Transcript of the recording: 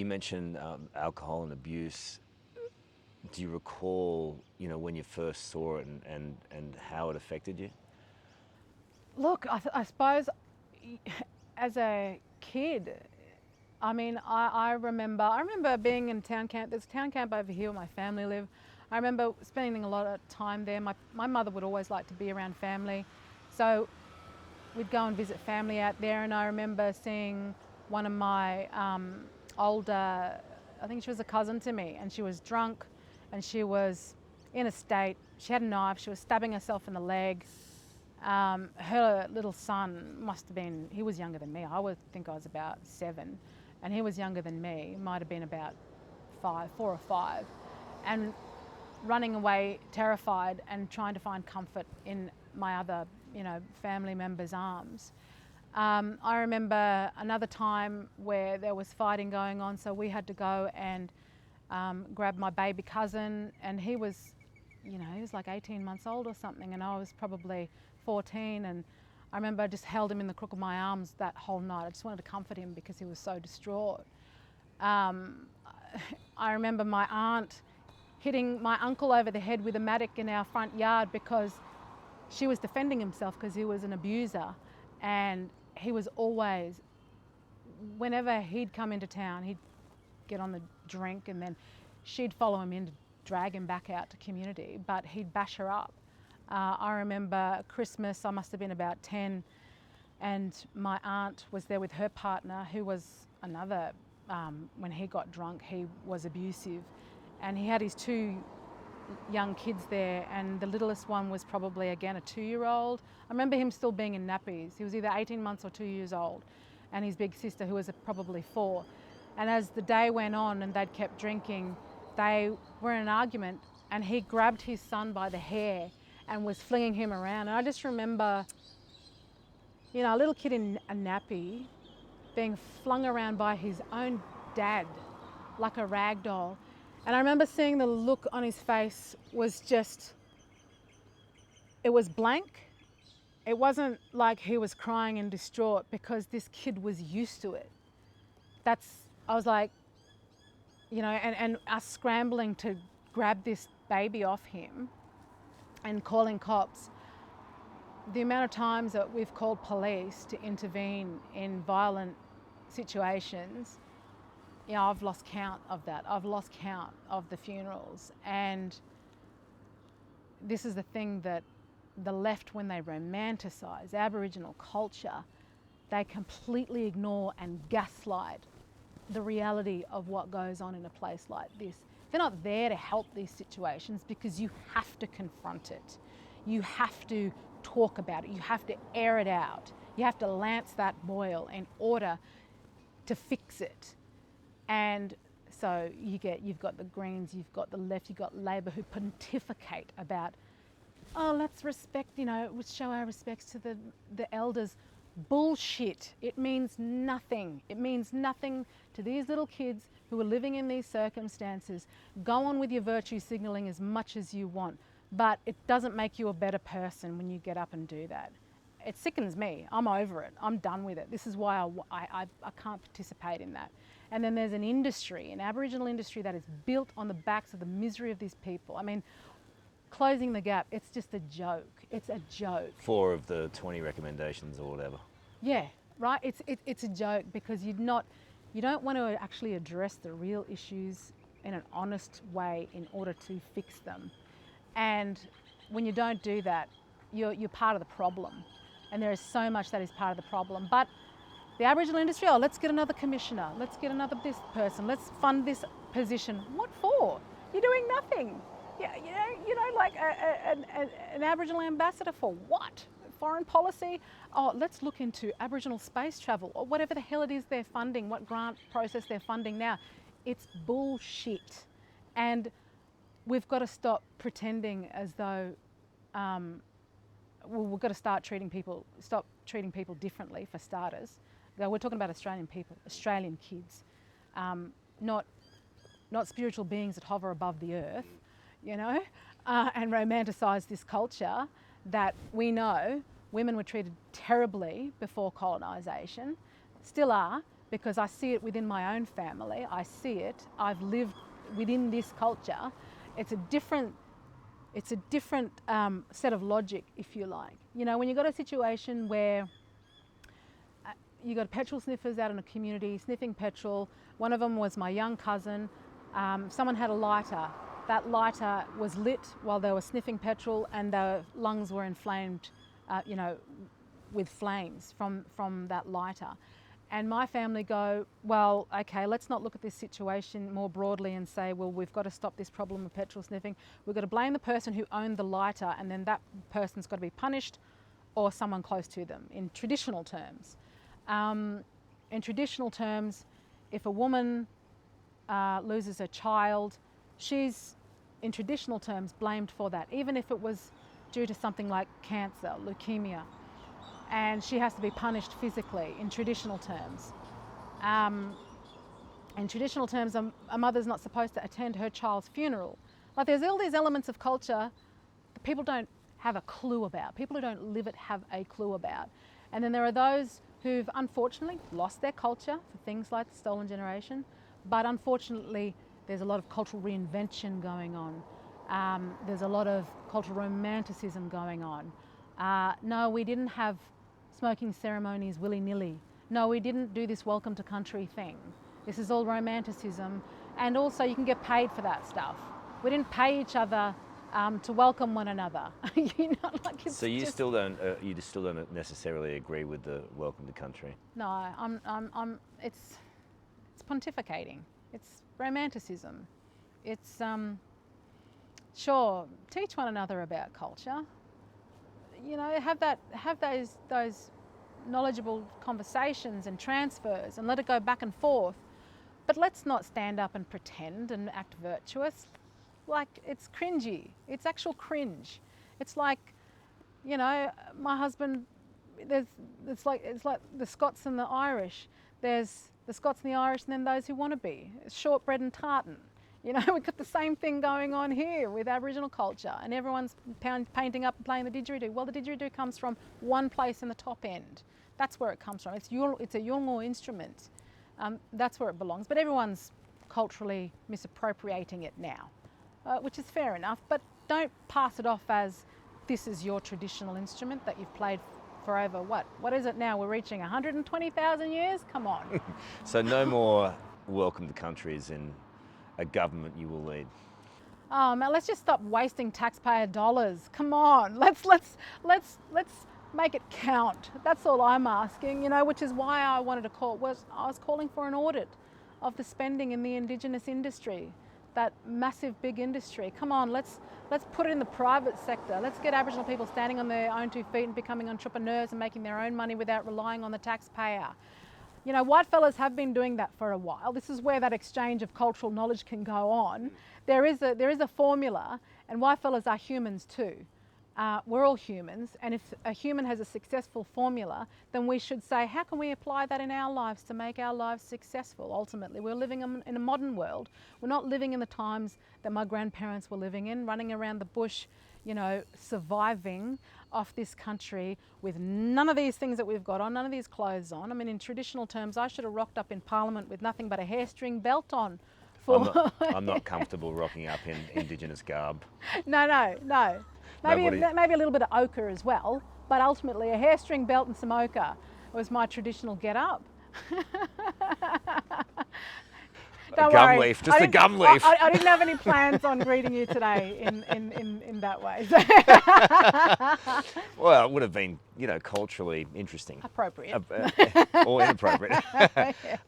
You mentioned alcohol and abuse. Do you recall, when you first saw it and how it affected you? Look, I suppose as a kid, I mean, I remember being in town camp. There's a town camp over here where my family live. I remember spending a lot of time there. My mother would always like to be around family. So we'd go and visit family out there, and I remember seeing one of my older, I think she was a cousin to me, and she was drunk and she was in a state, she had a knife, she was stabbing herself in the leg. Her little son must have been, he was younger than me. I would think I was about 7, and he was younger than me, might have been about 4 or 5, and running away terrified and trying to find comfort in my other, family members' arms. I remember another time where there was fighting going on, so we had to go and grab my baby cousin, and he was like 18 months old or something, and I was probably 14, and I remember I just held him in the crook of my arms that whole night. I just wanted to comfort him because he was so distraught. I remember my aunt hitting my uncle over the head with a mattock in our front yard because she was defending himself because he was an abuser, and he was always, whenever he'd come into town, he'd get on the drink, and then she'd follow him in to drag him back out to community, but he'd bash her up. I remember Christmas, I must have been about 10, and my aunt was there with her partner, who was another, when he got drunk, he was abusive, and he had his 2 young kids there, and the littlest one was probably, again, a 2-year-old. I remember him still being in nappies. He was either 18 months or 2 years old, and his big sister, who was probably 4. And as the day went on and they'd kept drinking, they were in an argument, and he grabbed his son by the hair and was flinging him around. And I just remember, a little kid in a nappy being flung around by his own dad like a rag doll. And I remember seeing the look on his face was just, it was blank. It wasn't like he was crying and distraught because this kid was used to it. I was like, and us scrambling to grab this baby off him and calling cops. The amount of times that we've called police to intervene in violent situations, I've lost count of that. I've lost count of the funerals. And this is the thing that the left, when they romanticise Aboriginal culture, they completely ignore and gaslight the reality of what goes on in a place like this. They're not there to help these situations because you have to confront it. You have to talk about it. You have to air it out. You have to lance that boil in order to fix it. And so you've got the Greens, you've got the left, you've got Labor, who pontificate about, let's respect, show our respects to the elders. Bullshit. It means nothing. It means nothing to these little kids who are living in these circumstances. Go on with your virtue signalling as much as you want, but it doesn't make you a better person when you get up and do that. It sickens me. I'm over it. I'm done with it. This is why I can't participate in that. And then there's an industry, an Aboriginal industry, that is built on the backs of the misery of these people. I mean, closing the gap, it's just a joke. It's a joke. 4 of the 20 recommendations or whatever. Yeah, right. It's a joke because you don't want to actually address the real issues in an honest way in order to fix them. And when you don't do that, you're part of the problem. And there is so much that is part of the problem. But the Aboriginal industry, let's get another commissioner, let's get another this person, let's fund this position. What for? You're doing nothing. Yeah, like an Aboriginal ambassador for what? Foreign policy? Let's look into Aboriginal space travel or whatever the hell it is they're funding, what grant process they're funding now. It's bullshit. And we've got to stop pretending as though, we've got to stop treating people differently, for starters. We're talking about Australian people, Australian kids, not spiritual beings that hover above the earth, and romanticise this culture that we know women were treated terribly before colonisation, still are, because I see it within my own family. I see it. I've lived within this culture. It's a different set of logic, if you like. You know, when you've got a situation where you got petrol sniffers out in a community sniffing petrol. One of them was my young cousin. Someone had a lighter. That lighter was lit while they were sniffing petrol, and their lungs were inflamed, you know, with flames from that lighter. And my family go, well, okay, let's not look at this situation more broadly and say, well, we've got to stop this problem of petrol sniffing. We've got to blame the person who owned the lighter, and then that person's got to be punished, or someone close to them, in traditional terms. In traditional terms, if a woman loses her child, she's, in traditional terms, blamed for that, even if it was due to something like cancer, leukemia, and she has to be punished physically in traditional terms. In traditional terms, a mother's not supposed to attend her child's funeral. Like, there's all these elements of culture that people don't have a clue about. People who don't live it have a clue about. And then there are those who've unfortunately lost their culture for things like the stolen generation, but unfortunately there's a lot of cultural reinvention going on. There's a lot of cultural romanticism going on. No, we didn't have smoking ceremonies willy-nilly. No, we didn't do this welcome to country thing. This is all romanticism, and also you can get paid for that stuff. We didn't pay each other to welcome one another. You know, like, it's So you just, still don't necessarily agree with the welcome to country? no, it's pontificating. It's romanticism. It's sure, teach one another about culture. You know, have those knowledgeable conversations and transfers, and let it go back and forth. But let's not stand up and pretend and act virtuous. Like, it's cringy. It's actual cringe. It's like, you know, my husband, it's like the Scots and the Irish. There's the Scots and the Irish, and then those who want to be. It's shortbread and tartan. You know, we've got the same thing going on here with Aboriginal culture, and everyone's painting up and playing the didgeridoo. Well, the didgeridoo comes from one place in the top end. That's where it comes from. It's a Yolngu instrument. That's where it belongs. But everyone's culturally misappropriating it now, which is fair enough. But don't pass it off as this is your traditional instrument that you've played for over what is it now? We're reaching 120,000 years? Come on. So no more welcome to countries in a government you will lead. Oh man, let's just stop wasting taxpayer dollars. Come on, let's make it count. That's all I'm asking, you know, which is why I wanted to call. I was calling for an audit of the spending in the Indigenous industry, that massive big industry. Come on, let's put it in the private sector. Let's get Aboriginal people standing on their own 2 feet and becoming entrepreneurs and making their own money without relying on the taxpayer. You know, white fellas have been doing that for a while. This is where that exchange of cultural knowledge can go on. There is a formula, and white fellas are humans too. We're all humans, and if a human has a successful formula, then we should say, how can we apply that in our lives to make our lives successful? Ultimately, we're living in a modern world. We're not living in the times that my grandparents were living in, running around the bush, you know, surviving off this country with none of these things that we've got on, none of these clothes on. I mean, in traditional terms, I should have rocked up in Parliament with nothing but a hairstring belt on. I'm not comfortable rocking up in Indigenous garb. No. Maybe a little bit of ochre as well, but ultimately a hairstring belt and some ochre was my traditional get-up. Don't worry. Leaf, just a gum leaf. I didn't have any plans on greeting you today in that way. Well, it would have been, you know, culturally interesting. Appropriate. Or inappropriate.